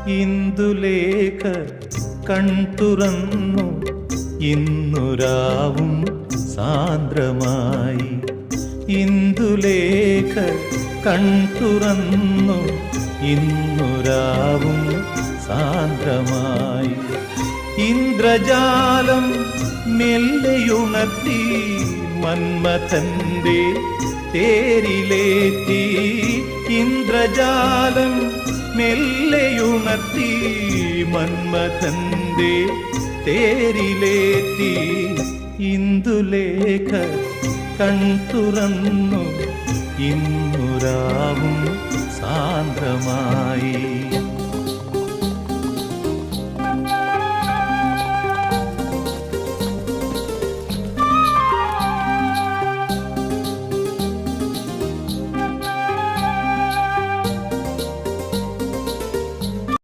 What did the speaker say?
Indulekha കൺതുറന്നു ഇന്നുരാവും സാന്ദ്രമായി. Indulekha കൺതുറന്നു ഇന്നുരാവും സാന്ദ്രമായി. Indrajalam മെല്ലെയുണർത്തി മന്മഥന്റെ തേരിലേറ്റി. Indrajalam മെല്ലെയുണർത്തി മന്മഥന്റെ തേരിലേറ്റി. Indulekha കൺതുറന്നു ഇന്നുരാവും സാന്ദ്രമായി.